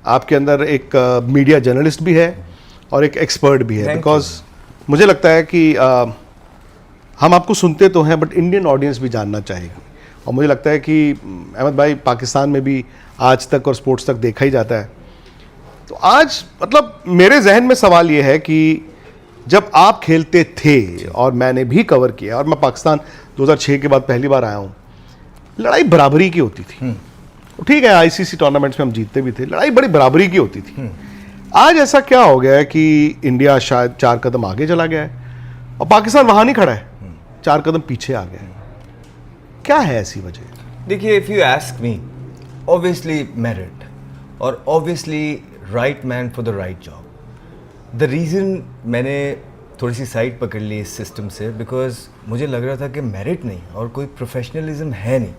आपके अंदर एक मीडिया जर्नलिस्ट भी है और एक एक्सपर्ट भी है, बिकॉज मुझे लगता है कि हम आपको सुनते तो हैं बट इंडियन ऑडियंस भी जानना चाहेगी। और मुझे लगता है कि अहमद भाई पाकिस्तान में भी आज तक और स्पोर्ट्स तक देखा ही जाता है। तो आज मतलब मेरे जहन में सवाल ये है कि जब आप खेलते थे और मैंने भी कवर किया और मैं पाकिस्तान 2006 के बाद पहली बार आया हूँ, लड़ाई बराबरी की होती थी। ठीक है, आईसीसी टूर्नामेंट्स में हम जीतते भी थे, लड़ाई बड़ी बराबरी की होती थी। आज ऐसा क्या हो गया है कि इंडिया शायद 4 कदम आगे चला गया है और पाकिस्तान वहां नहीं खड़ा है, 4 कदम पीछे आ गया है। क्या है ऐसी वजह? देखिए, if you ask me, obviously merit और obviously right man for the right job. The reason मैंने थोड़ी सी साइड पकड़ ली इस सिस्टम से, बिकॉज मुझे लग रहा था कि मेरिट नहीं और कोई प्रोफेशनलिज्म है नहीं,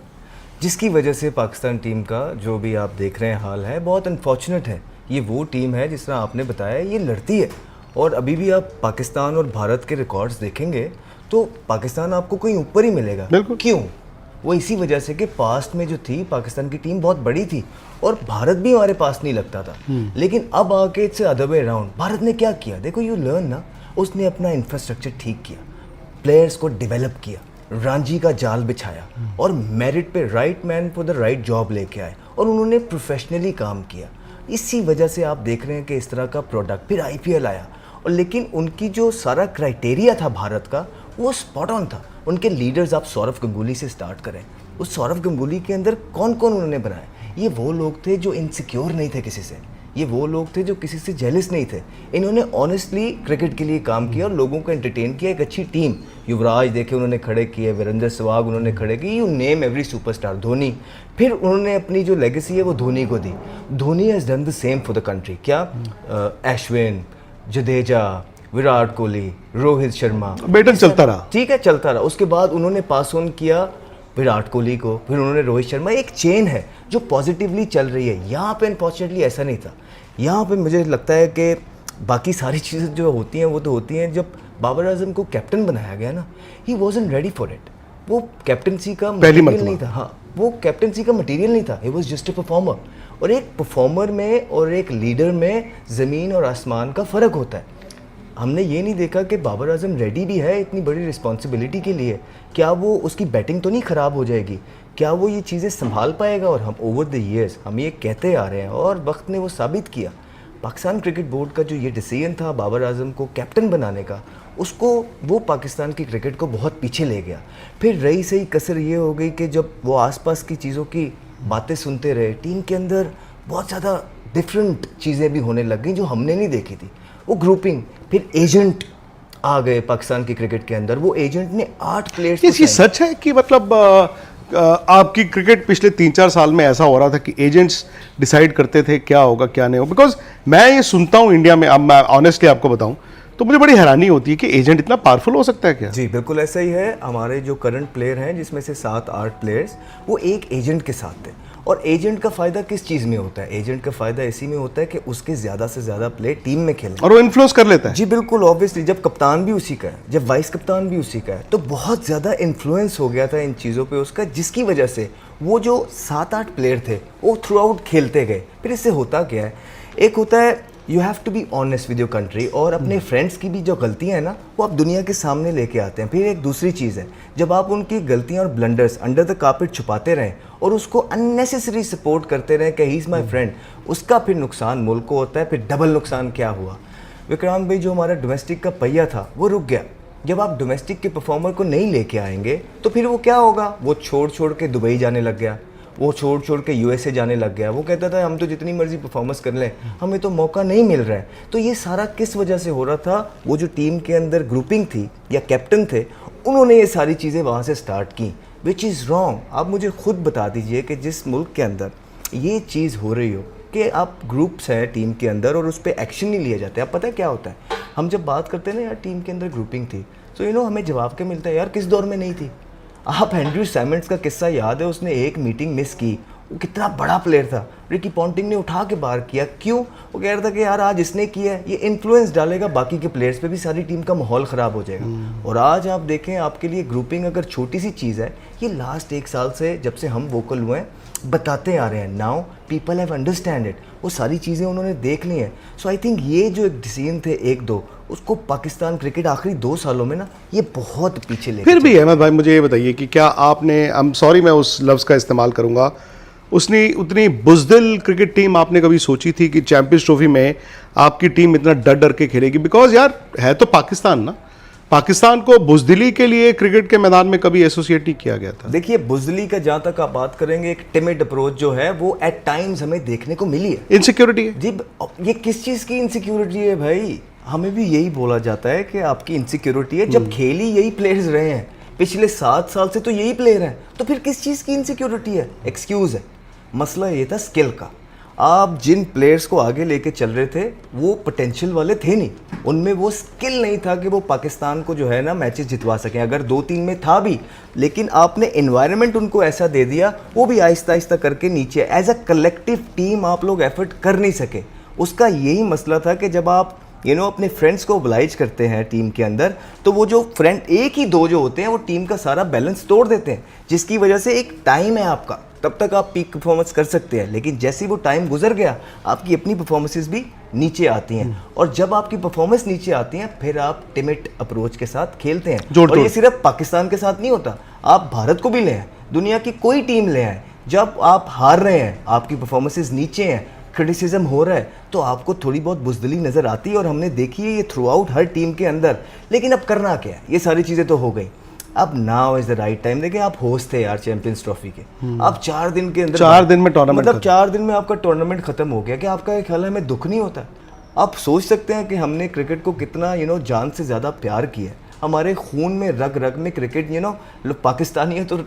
जिसकी वजह से पाकिस्तान टीम का जो भी आप देख रहे हैं हाल है बहुत अनफॉर्चुनेट है। ये वो टीम है जिस तरह आपने बताया, ये लड़ती है और अभी भी आप पाकिस्तान और भारत के रिकॉर्ड्स देखेंगे तो पाकिस्तान आपको कहीं ऊपर ही मिलेगा। क्यों? वो इसी वजह से कि पास्ट में जो थी पाकिस्तान की टीम बहुत बड़ी थी और भारत भी हमारे पास नहीं लगता था। लेकिन अब आके it's other way around. Bharat ने क्या किया? देखो, यू लर्न ना, उसने अपना इंफ्रास्ट्रक्चर ठीक किया, प्लेयर्स को डेवलप किया, रांझी का जाल बिछाया और मेरिट पे right man for the right job लेके आए और उन्होंने प्रोफेशनली काम किया। इसी वजह से आप देख रहे हैं कि इस तरह का प्रोडक्ट। फिर आईपीएल आया और लेकिन उनकी जो सारा क्राइटेरिया था भारत का वो स्पॉट ऑन था। उनके लीडर्स, आप सौरव गंगुली से स्टार्ट करें, उस सौरव गंगुली के अंदर कौन कौन उन्होंने बनाए? ये वो लोग थे जो इनसिक्योर नहीं थे किसी से, ये वो लोग थे जो किसी से जेलस नहीं थे। इन्होंने ऑनेस्टली क्रिकेट के लिए काम किया और लोगों को एंटरटेन किया। एक अच्छी टीम, युवराज देखे उन्होंने खड़े किए, वीरेंद्र सहवाग उन्होंने खड़े किए, you name every superstar, Dhoni. फिर उन्होंने अपनी जो लेगेसी है वो धोनी को दी। Dhoni has done the same for the country. क्या अश्विन, जडेजा, विराट कोहली, रोहित शर्मा, बेटन चलता रहा। ठीक है, चलता रहा। उसके बाद उन्होंने पास ऑन किया विराट कोहली को, फिर उन्होंने रोहित शर्मा। एक चेन है जो पॉजिटिवली चल रही है। यहाँ पे अनफॉर्चुनेटली ऐसा नहीं था। यहाँ पे मुझे लगता है कि बाकी सारी चीज़ें जो होती हैं वो तो होती हैं। जब बाबर आजम को कैप्टन बनाया गया ना, ही वॉजंट रेडी फॉर इट। वो कैप्टनसी का मटीरियल नहीं था। हाँ, वो कैप्टनसी का मटीरियल नहीं था। He was just a performer. और एक परफॉर्मर में और एक लीडर में ज़मीन और आसमान का फ़र्क होता है। हमने ये नहीं देखा कि बाबर आजम रेडी भी है इतनी बड़ी रिस्पॉन्सिबिलिटी के लिए। क्या वो, उसकी बैटिंग तो नहीं ख़राब हो जाएगी? क्या वो ये चीज़ें संभाल पाएगा? और हम ओवर द ईयर्स हम ये कहते आ रहे हैं और वक्त ने वो साबित किया। पाकिस्तान क्रिकेट बोर्ड का जो ये डिसीजन था बाबर आजम को कैप्टन बनाने का, उसको वो पाकिस्तान की क्रिकेट को बहुत पीछे ले गया। फिर रही सही कसर ये हो गई कि जब वो आसपास की चीज़ों की बातें सुनते रहे, टीम के अंदर बहुत ज़्यादा डिफरेंट चीज़ें भी होने लग गई जो हमने नहीं देखी थी। वो ग्रुपिंग, फिर एजेंट आ गए पाकिस्तान की क्रिकेट के अंदर। वो एजेंट ने 8 प्लेयर्स। ये सच है कि मतलब आपकी क्रिकेट पिछले 3-4 साल में ऐसा हो रहा था कि एजेंट्स डिसाइड करते थे क्या होगा क्या नहीं होगा? बिकॉज मैं ये सुनता हूँ इंडिया में, अब मैं ऑनेस्टली आपको बताऊँ तो मुझे बड़ी हैरानी होती है कि एजेंट इतना पावरफुल हो सकता है क्या? जी बिल्कुल ऐसा ही है। हमारे जो करंट प्लेयर हैं जिसमें से 7-8 प्लेयर्स वो एक एजेंट के साथ थे। और एजेंट का फ़ायदा किस चीज़ में होता है? एजेंट का फ़ायदा इसी में होता है कि उसके ज़्यादा से ज़्यादा प्लेयर टीम में खेलें और वो इन्फ्लुएंस कर लेता है। जी बिल्कुल, ऑब्वियसली जब कप्तान भी उसी का है, जब वाइस कप्तान भी उसी का है, तो बहुत ज़्यादा इन्फ्लुएंस हो गया था इन चीज़ों पे उसका, जिसकी वजह से वो जो 7-8 प्लेयर थे वो थ्रू आउट खेलते गए। फिर इससे होता क्या है, एक होता है you have to be honest with your country, और अपने फ्रेंड्स की भी जो गलतियां हैं ना वो आप दुनिया के सामने लेके आते हैं। फिर एक दूसरी चीज़ है, जब आप उनकी गलतियां और ब्लंडर्स अंडर द कार्पेट छुपाते रहें और उसको अननेसेसरी सपोर्ट करते रहें कि ही इज़ माई फ्रेंड, उसका फिर नुकसान मुल्क को होता है। फिर डबल नुकसान क्या हुआ? विक्रांत भाई, जो हमारा डोमेस्टिक का पहिया था वो रुक गया। जब आप डोमेस्टिक के परफॉर्मर को नहीं लेके आएंगे तो फिर वो क्या होगा? वो छोड़ के दुबई जाने लग गया, वो छोड़ के यूएसए जाने लग गया। वो कहता था हम तो जितनी मर्जी परफॉर्मेंस कर लें, हमें तो मौका नहीं मिल रहा है। तो ये सारा किस वजह से हो रहा था? वो जो टीम के अंदर ग्रुपिंग थी या कैप्टन थे, उन्होंने ये सारी चीज़ें वहाँ से स्टार्ट की, विच इज़ रॉन्ग। आप मुझे खुद बता दीजिए कि जिस मुल्क के अंदर ये चीज़ हो रही हो कि आप ग्रुप्स हैं टीम के अंदर और उस पर एक्शन नहीं लिए जाते, आप पता है क्या होता है? हम जब बात करते हैं ना यार टीम के अंदर ग्रुपिंग थी, तो हमें जवाब क्या मिलता है? यार किस दौर में नहीं थी? आप एंड्रयू सैमंड्स का किस्सा याद है, उसने एक मीटिंग मिस की, वो कितना बड़ा प्लेयर था, रिकी पॉन्टिंग ने उठा के बाहर किया। क्यों? वो कह रहा था कि यार आज इसने किया है, ये इन्फ्लुएंस डालेगा बाकी के प्लेयर्स पे भी, सारी टीम का माहौल ख़राब हो जाएगा। और आज आप देखें, आपके लिए ग्रुपिंग अगर छोटी सी चीज़ है, ये लास्ट 1 साल से जब से हम वोकल हुए हैं बताते आ रहे हैं, now people have understand it, वो सारी चीज़ें उन्होंने देख ली हैं। सो आई थिंक ये जो एक सीन थे 1-2, उसको पाकिस्तान क्रिकेट आखिरी 2 सालों में ना ये बहुत पीछे ले फिर भी अहमद भाई मुझे ये बताइए कि क्या आपने, आई एम सॉरी मैं उस लफ्ज़ का इस्तेमाल करूंगा, उसने उतनी बुज़दिल क्रिकेट टीम आपने कभी सोची थी कि चैंपियंस ट्रॉफी में आपकी टीम इतना डर डर के खेलेगी? बिकॉज यार है तो पाकिस्तान ना, पाकिस्तान को बुज़दिली के लिए क्रिकेट के मैदान में कभी एसोसिएट नहीं किया गया था। देखिए बुज़दिली का जहाँ तक आप बात करेंगे, एक टिमिड अप्रोच जो है वो एट टाइम्स हमें देखने को मिली है। इनसिक्योरिटी है जी, ये किस चीज़ की इनसिक्योरिटी है भाई? हमें भी यही बोला जाता है कि आपकी इनसिक्योरिटी है, जब खेली यही प्लेयर्स रहे हैं पिछले 7 साल से, तो यही प्लेयर हैं, तो फिर किस चीज़ की इनसिक्योरिटी है? एक्सक्यूज़ है। मसला ये था स्किल का। आप जिन प्लेयर्स को आगे लेके चल रहे थे वो पोटेंशियल वाले थे नहीं, उनमें वो स्किल नहीं था कि वो पाकिस्तान को जो है ना मैचेस जितवा सकें। अगर 2-3 में था भी, लेकिन आपने एनवायरनमेंट उनको ऐसा दे दिया, वो भी आहिस्ता आहिस्ता करके नीचे एज अ कलेक्टिव टीम आप लोग एफर्ट कर नहीं सके। उसका यही मसला था कि जब आप अपने फ्रेंड्स को ओबलाइज करते हैं टीम के अंदर, तो वो जो फ्रेंड 1 ही 2 जो होते हैं वो टीम का सारा बैलेंस तोड़ देते हैं, जिसकी वजह से एक टाइम है आपका, तब तक आप पीक परफॉर्मेंस कर सकते हैं, लेकिन जैसे ही वो टाइम गुजर गया आपकी अपनी परफॉर्मेंसेस भी नीचे आती हैं। और जब आपकी परफॉर्मेंस नीचे आती हैं फिर आप टिमिड अप्रोच के साथ खेलते हैं। और ये सिर्फ पाकिस्तान के साथ नहीं होता, आप भारत को भी ले आए, दुनिया की कोई टीम ले आए, जब आप हार रहे हैं, आपकी परफॉर्मेंसेस नीचे हैं, क्रिटिसिज्म हो रहा है, तो आपको थोड़ी बहुत बुज़दिली नज़र आती है, और हमने देखी है ये थ्रू आउट हर टीम के अंदर। लेकिन अब करना क्या है? ये सारी चीज़ें तो हो गई, अब now is the right time. देखिए आप होस्ट थे यार चैंपियंस ट्रॉफी के, आप 4 दिन के अंदर 4 दिन में टूर्नामेंट, मतलब 4 दिन में आपका टूर्नामेंट खत्म हो गया। क्या आपका ख्याल है हमें दुख नहीं होता? आप सोच सकते हैं कि हमने क्रिकेट को कितना जान से ज़्यादा प्यार किया है, हमारे खून में रग रग में क्रिकेट, लोग पाकिस्तानी है तो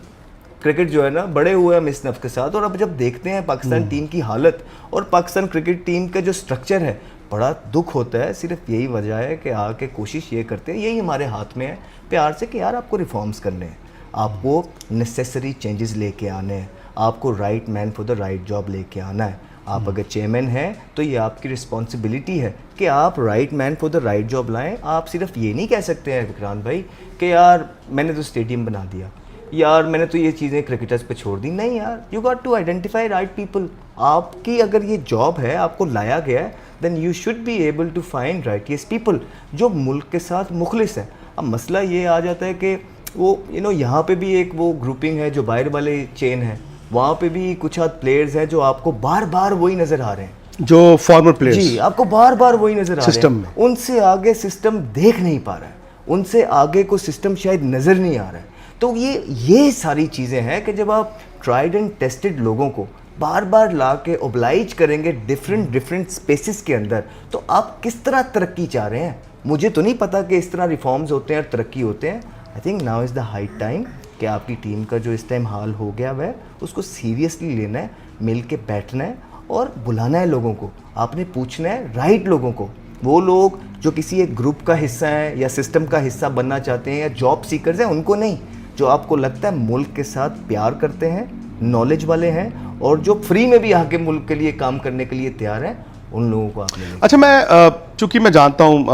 क्रिकेट जो है ना बड़े हुए हम इस नफ्स के साथ। और अब जब देखते हैं पाकिस्तान टीम की हालत और पाकिस्तान क्रिकेट टीम का जो स्ट्रक्चर है, बड़ा दुख होता है। सिर्फ यही वजह है कि आके कोशिश ये करते हैं, यही हमारे हाथ में है प्यार से, कि यार आपको रिफॉर्म्स करने हैं, आपको नेसेसरी चेंजेस लेके आने हैं, आपको right man for the right job लेके आना है। आप अगर चेयरमैन हैं तो ये आपकी रिस्पॉन्सिबिलिटी है कि आप right man for the right job लाएं। आप सिर्फ ये नहीं कह सकते हैं विक्रांत भाई कि यार मैंने तो स्टेडियम बना दिया, यार मैंने तो ये चीज़ें क्रिकेटर्स पे छोड़ दी। नहीं यार, you got to identify right people. आपकी अगर ये जॉब है, आपको लाया गया है, then you should be able to find righteous people जो मुल्क के साथ मुखलिस है। अब मसला ये आ जाता है कि वो यहाँ पे भी एक वो ग्रुपिंग है जो बाहर वाले चेन है, वहाँ पे भी कुछ प्लेयर्स हैं जो आपको बार बार वही नज़र आ रहे हैं, जो फॉर्मर प्लेयर्स, जी आपको बार बार वही नज़र आ रहे हैं सिस्टम में। उनसे आगे सिस्टम देख नहीं पा रहा है, उनसे आगे को सिस्टम शायद नज़र नहीं आ रहा है। तो ये सारी चीज़ें हैं कि जब आप ट्राइड एंड टेस्टेड लोगों को बार बार ला के ओबलाइज करेंगे डिफरेंट स्पेसिस के अंदर, तो आप किस तरह तरक्की चाह रहे हैं? मुझे तो नहीं पता कि इस तरह रिफॉर्म्स होते हैं और तरक्की होते हैं। I think now is the high time कि आपकी टीम का जो इस टाइम हाल हो गया वह उसको सीरियसली लेना है, मिल के बैठना है और बुलाना है लोगों को। आपने पूछना है राइट लोगों को, वो लोग जो किसी एक ग्रुप का हिस्सा हैं या सिस्टम का हिस्सा बनना चाहते हैं या जॉब सीकर्स हैं, उनको नहीं, जो आपको लगता है मुल्क के साथ प्यार करते हैं, नॉलेज वाले हैं और जो फ्री में भी आके मुल्क के लिए काम करने के लिए तैयार हैं, उन लोगों को आपने। अच्छा, मैं चूंकि मैं जानता हूँ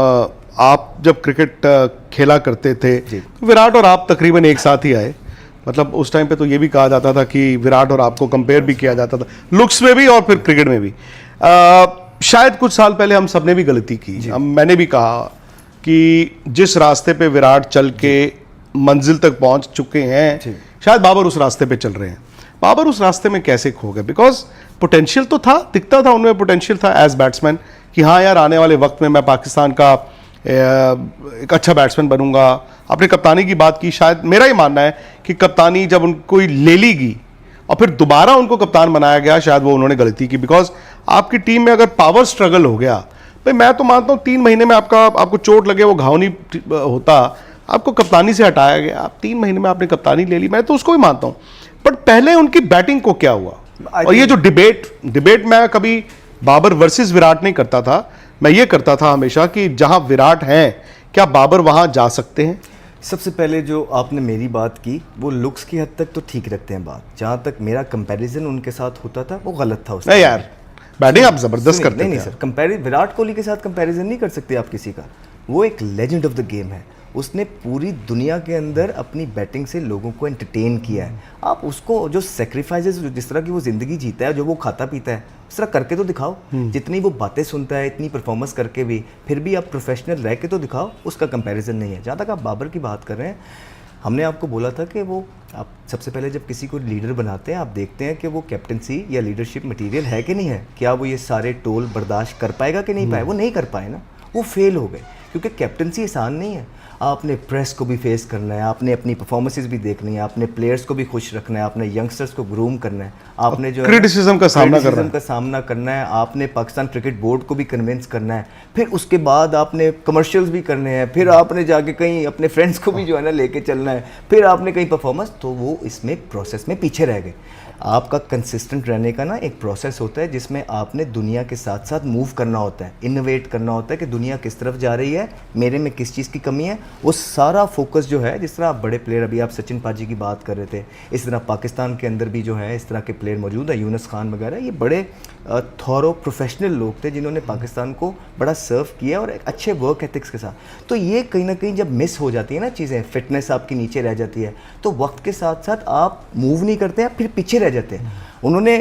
आप जब क्रिकेट खेला करते थे, विराट और आप तकरीबन एक साथ ही आए। मतलब उस टाइम पे तो ये भी कहा जाता था कि विराट और आपको कंपेयर भी किया जाता था लुक्स में भी और फिर क्रिकेट में भी। शायद कुछ साल पहले हम सब ने भी गलती की। मैंने भी कहा कि जिस रास्ते पे विराट चल के मंजिल तक पहुंच चुके हैं, शायद बाबर उस रास्ते पे चल रहे हैं। बाबर उस रास्ते में कैसे खो गए? बिकॉज पोटेंशियल तो था, दिखता था उनमें पोटेंशियल था एज बैट्समैन कि हाँ यार आने वाले वक्त में मैं पाकिस्तान का एक अच्छा बैट्समैन बनूंगा। आपने कप्तानी की बात की, शायद मेरा ही मानना है कि कप्तानी जब उनको ले ली गई और फिर दोबारा उनको कप्तान बनाया गया, शायद वो उन्होंने गलती की। बिकॉज आपकी टीम में अगर पावर स्ट्रगल हो गया, भाई मैं तो मानता हूँ 3 महीने में आपको चोट लगे, वो घाव नहीं होता, आपको कप्तानी से हटाया गया, आप 3 महीने में आपने कप्तानी ले ली, मैं तो उसको भी मानता हूँ। बट पहले उनकी बैटिंग को क्या हुआ? और ये जो डिबेट मैं कभी बाबर वर्सेस विराट नहीं करता था, मैं ये करता था हमेशा कि जहां विराट हैं, क्या बाबर वहां जा सकते हैं? सबसे पहले जो आपने मेरी बात की, वो लुक्स की हद तक तो ठीक रखते हैं बात। जहां तक मेरा कंपैरिजन उनके साथ होता था वो गलत था। नहीं यार, बैटिंग आप जबरदस्त करते नहीं सर, विराट कोहली के साथ कंपैरिजन नहीं कर सकते आप किसी का। वो एक लेजेंड ऑफ द गेम है, उसने पूरी दुनिया के अंदर अपनी बैटिंग से लोगों को एंटरटेन किया है। आप उसको जो सेक्रीफाइसेस, जिस तरह की वो ज़िंदगी जीता है, जो वो खाता पीता है, उस तरह करके तो दिखाओ। जितनी वो बातें सुनता है, इतनी परफॉर्मेंस करके भी, फिर भी आप प्रोफेशनल रह के तो दिखाओ। उसका कंपैरिजन नहीं है। जहाँ तक आप बाबर की बात कर रहे हैं, हमने आपको बोला था कि वो, आप सबसे पहले जब किसी को लीडर बनाते हैं, आप देखते हैं कि वो कैप्टनसी या लीडरशिप मटेरियल है कि नहीं है। क्या वो ये सारे टोल बर्दाश्त कर पाएगा कि नहीं पाए? वो नहीं कर पाए ना, वो फेल हो गए। क्योंकि कैप्टनसी आसान नहीं है। आपने प्रेस को भी फेस करना है, आपने अपनी परफॉर्मेंसेस भी देखनी है, आपने प्लेयर्स को भी खुश रखना है, आपने यंगस्टर्स को ग्रूम करना है, आपने जो क्रिटिसिज्म का सामना करना है, आपने पाकिस्तान क्रिकेट बोर्ड को भी कन्विंस करना है, फिर उसके बाद आपने कमर्शियल्स भी करने हैं, फिर आपने जाके कहीं अपने फ्रेंड्स को भी जो है ना लेके चलना है, फिर आपने कहीं परफॉर्मेंस, तो वो इसमें प्रोसेस में पीछे रह गए। आपका कंसिस्टेंट रहने का ना एक प्रोसेस होता है जिसमें आपने दुनिया के साथ साथ मूव करना होता है, इनोवेट करना होता है कि दुनिया किस तरफ जा रही है, मेरे में किस चीज़ की कमी है। वो सारा फोकस जो है, जिस तरह आप बड़े प्लेयर, अभी आप सचिन पाजी की बात कर रहे थे, इस तरह पाकिस्तान के अंदर भी जो है इस तरह के प्लेयर मौजूद है, यूनुस खान वगैरह, ये बड़े थॉरो प्रोफेशनल लोग थे जिन्होंने पाकिस्तान को बड़ा सर्व किया और एक अच्छे वर्क एथिक्स के साथ। तो ये कहीं ना कहीं जब मिस हो जाती है ना चीज़ें, फिटनेस आपकी नीचे रह जाती है, तो वक्त के साथ साथ आप मूव नहीं करते हैं, फिर पीछे रह जाते हैं। उन्होंने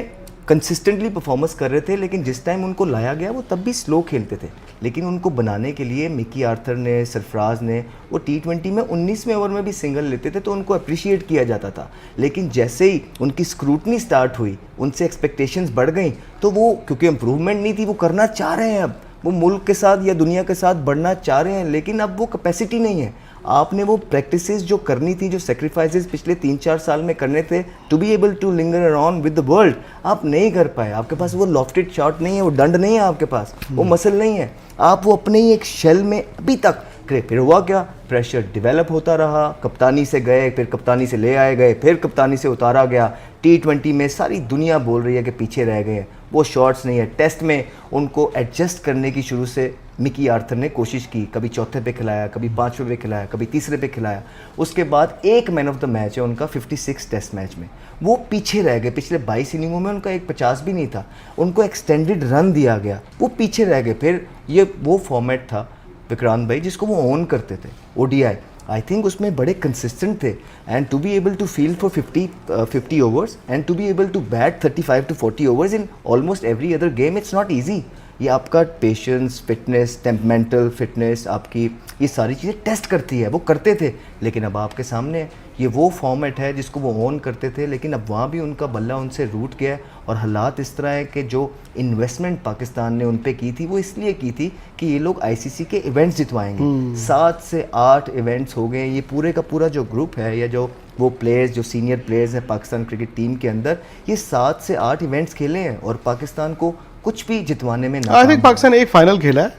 कंसिस्टेंटली परफॉर्मेंस कर रहे थे, लेकिन जिस टाइम उनको लाया गया वो तब भी स्लो खेलते थे। लेकिन उनको बनाने के लिए मिकी आर्थर ने, सरफराज ने, वो T20 में 19वें ओवर में भी सिंगल लेते थे तो उनको अप्रिशिएट किया जाता था। लेकिन जैसे ही उनकी स्क्रूटनी स्टार्ट हुई, उनसे एक्सपेक्टेशंस बढ़ गई, तो वो, क्योंकि इम्प्रूवमेंट नहीं थी, वो करना चाह रहे हैं, अब वो मुल्क के साथ या दुनिया के साथ बढ़ना चाह रहे हैं, लेकिन अब वो कैपेसिटी नहीं है। आपने वो प्रैक्टिसेस जो करनी थी, जो सेक्रीफाइसेस पिछले 3-4 साल में करने थे, to be able to linger around with the world, आप नहीं कर पाए। आपके पास वो लॉफ्टेड शॉट नहीं है, वो डंड नहीं है आपके पास, वो मसल नहीं है। आप वो अपने ही एक शेल में अभी तक करे। फिर हुआ क्या, प्रेशर डेवलप होता रहा, कप्तानी से गए, फिर कप्तानी से ले आए गए, फिर कप्तानी से उतारा गया। T20 में सारी दुनिया बोल रही है कि पीछे रह गए हैं, वो शॉट्स नहीं है। टेस्ट में उनको एडजस्ट करने की शुरू से मिकी आर्थर ने कोशिश की, कभी चौथे पे खिलाया, कभी 5वें पे खिलाया, कभी तीसरे पे खिलाया। उसके बाद एक मैन ऑफ द मैच है उनका 56 टेस्ट मैच में, वो पीछे रह गए। पिछले 22 इनिंगों में उनका एक 50 भी नहीं था, उनको एक्सटेंडेड रन दिया गया, वो पीछे रह गए। फिर ये वो फॉर्मेट था विक्रांत भाई जिसको वो ओन करते थे, ODI। आई थिंक उसमें बड़े कंसिस्टेंट थे, and to be able to field for 50 overs and to be able to bat 35 to 40 overs in almost every other game, it's not easy. ये आपका पेशेंस, फिटनेस, टेम्पमेंटल फिटनेस, आपकी ये सारी चीज़ें test करती है। वो करते थे, लेकिन अब आपके सामने ये वो फॉर्मेट है जिसको वो ऑन करते थे, लेकिन अब वहाँ भी उनका बल्ला उनसे रूट गया है। और हालात इस तरह है कि जो इन्वेस्टमेंट पाकिस्तान ने उन पे की थी, वो इसलिए की थी कि ये लोग ICC के इवेंट्स जितवाएंगे। 7 से 8 इवेंट्स हो गए। ये पूरे का पूरा जो ग्रुप है, या जो वो प्लेयर्स, जो सीनियर प्लेयर्स हैं पाकिस्तान क्रिकेट टीम के अंदर, ये 7 से 8 इवेंट्स खेले हैं और पाकिस्तान को कुछ भी जितवाने में आई थिंक पाकिस्तान ने एक फाइनल खेला है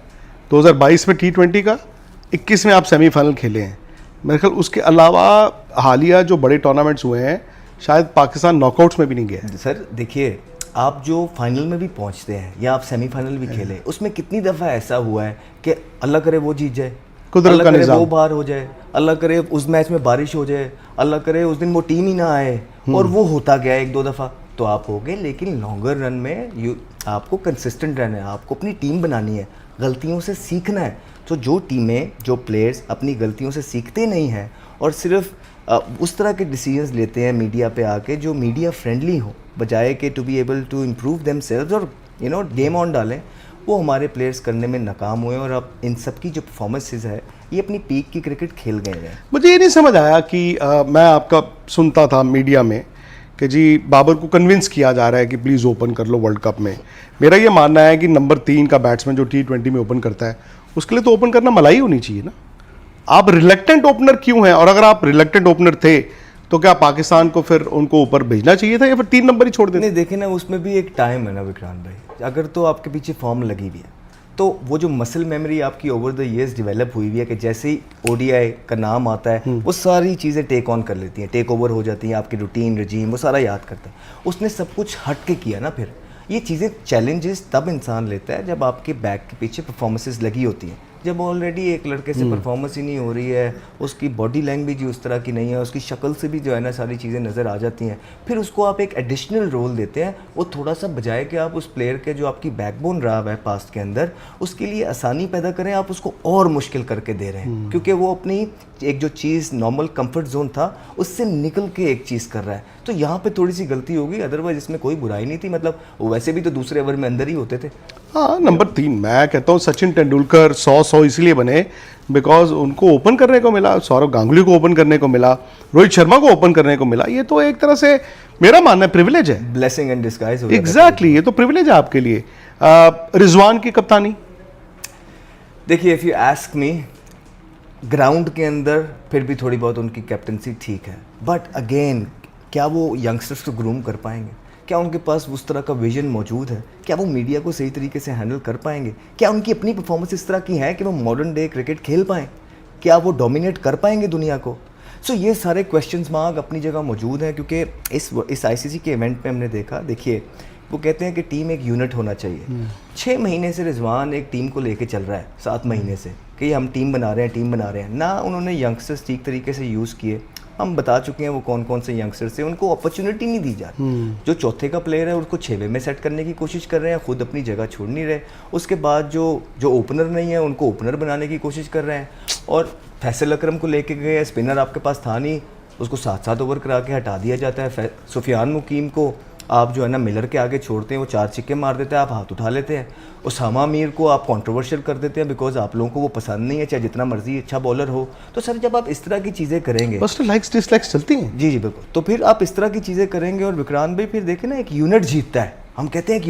2022 में T20 का, 21 में आप सेमीफाइनल खेले हैं मेरे ख्याल। उसके अलावा हालिया जो बड़े टूर्नामेंट्स हुए हैं, शायद पाकिस्तान नॉकआउट्स में भी नहीं गया है। सर देखिए, आप जो फाइनल में भी पहुंचते हैं या आप सेमीफाइनल भी खेले, उसमें कितनी दफ़ा ऐसा हुआ है कि अल्लाह करे वो जीत जाए, कुदरत का निज़ाम, वो बाहर हो जाए, अल्लाह करे उस मैच में बारिश हो जाए, अल्लाह करे उस दिन वो टीम ही ना आए, और वो होता गया 1-2 दफ़ा, तो आप हो गए। लेकिन लॉन्गर रन में आपको कंसिस्टेंट रहना है, आपको अपनी टीम बनानी है, गलतियों से सीखना है। तो जो टीमें, जो प्लेयर्स अपनी गलतियों से सीखते नहीं हैं और सिर्फ उस तरह के डिसीजंस लेते हैं मीडिया पे आके, जो मीडिया फ्रेंडली हो, बजाय के to be able to improve themselves और गेम ऑन डालें, वो हमारे प्लेयर्स करने में नाकाम हुए। और अब इन सब की जो परफॉर्मेंसेज है, ये अपनी पीक की क्रिकेट खेल गए हैं। मुझे ये नहीं समझ आया कि मैं आपका सुनता था मीडिया में कि जी बाबर को कन्विंस किया जा रहा है कि प्लीज़ ओपन कर लो वर्ल्ड कप में। मेरा ये मानना है कि नंबर 3 का बैट्समैन जो T20 में ओपन करता है, उसके लिए तो ओपन करना मलाई होनी चाहिए ना। आप रिलेक्टेंट ओपनर क्यों हैं? और अगर आप रिलेक्टेंट ओपनर थे तो क्या पाकिस्तान को फिर उनको ऊपर भेजना चाहिए था या फिर 3 नंबर ही छोड़ देते? नहीं, देखे ना, उसमें भी एक टाइम है ना विक्रांत भाई। अगर तो आपके पीछे फॉर्म लगी हुई है, तो वो जो मसल मेमोरी आपकी ओवर द ईयर्स डेवलप हुई हुई है कि जैसे ही ODI का नाम आता है, वो सारी चीज़ें टेक ऑन कर लेती हैं, टेक ओवर हो जाती हैं, आपकी रूटीन, रजीम, वो सारा याद करता है। उसने सब कुछ हट के किया ना। फिर ये चीज़ें, चैलेंजेस तब इंसान लेता है जब आपके बैक के पीछे परफॉर्मेंसेस लगी होती हैं, जब ऑलरेडी एक लड़के से परफॉर्मेंस ही नहीं हो रही है, उसकी बॉडी लैंग्वेज ही उस तरह की नहीं है, उसकी शक्ल से भी जो है ना सारी चीज़ें नज़र आ जाती हैं, फिर उसको आप एक एडिशनल रोल देते हैं, वो थोड़ा सा बजाय कि आप उस प्लेयर के जो आपकी बैकबोन रहा है पास्ट के अंदर, उसके लिए आसानी पैदा करें, आप उसको और मुश्किल करके दे रहे हैं, क्योंकि वो अपनी एक जो चीज़ नॉर्मल कंफर्ट जोन था उससे निकल के एक चीज़ कर रहा है। तो यहाँ पे थोड़ी सी गलती होगी, अदरवाइज इसमें कोई बुराई नहीं थी। मतलब वो वैसे भी तो दूसरे ओवर में अंदर ही होते थे। हाँ, नंबर 3 मैं कहता हूँ सचिन तेंदुलकर 100 इसलिए बने बिकॉज उनको ओपन करने को मिला, सौरव गांगुली को ओपन करने को मिला, रोहित शर्मा को ओपन करने को मिला। ये तो एक तरह से मेरा मानना है प्रिविलेज है, ब्लेसिंग एंड डिस्गाइज। एग्जैक्टली, ये तो प्रिविलेज है आपके लिए। रिजवान की कप्तानी, देखिए if you ask me, ground के अंदर फिर भी थोड़ी बहुत उनकी कैप्टनसी ठीक है, बट अगेन क्या वो यंगस्टर्स को ग्रूम कर पाएंगे? क्या उनके पास उस तरह का विजन मौजूद है? क्या वो मीडिया को सही तरीके से हैंडल कर पाएंगे? क्या उनकी अपनी परफॉर्मेंस इस तरह की है कि वो मॉडर्न डे क्रिकेट खेल पाएँ? क्या वो डोमिनेट कर पाएंगे दुनिया को? सो ये सारे क्वेश्चंस मार्क अपनी जगह मौजूद हैं, क्योंकि इस आईसीसी के इवेंट पे हमने देखा, देखिए वो कहते हैं कि टीम एक यूनिट होना चाहिए। 6 महीने से रिजवान एक टीम को लेके चल रहा है, 7 महीने से, कि हम टीम बना रहे हैं ना उन्होंने यंगस्टर्स ठीक तरीके से यूज़ किए। हम बता चुके हैं वो कौन कौन से यंगस्टर्स थे, उनको अपॉर्चुनिटी नहीं दी जा रही। जो चौथे का प्लेयर है उसको 6वें में सेट करने की कोशिश कर रहे हैं, खुद अपनी जगह छोड़ नहीं रहे। उसके बाद जो ओपनर नहीं है उनको ओपनर बनाने की कोशिश कर रहे हैं। और फैसल अकरम को लेके गए, स्पिनर आपके पास था नहीं, उसको 7-7 ओवर करा के हटा दिया जाता है। सुफियान मुकीम को आप जो है ना मिलर के आगे छोड़ते हैं, वो 4 छिक्के मार देते हैं, आप हाथ उठा लेते हैं। उसामा मीर को आप कंट्रोवर्शियल कर देते हैं बिकॉज आप लोगों को वो पसंद नहीं है, चाहे जितना मर्जी अच्छा बॉलर हो। तो सर जब आप इस तरह की चीज़ें करेंगे, बस लाइक्स डिसलाइक्स चलती हैं। जी बिल्कुल, तो फिर आप इस तरह की चीज़ें करेंगे। और विक्रांत भाई फिर देखें ना, एक यूनिट जीतता है, हम कहते हैं एक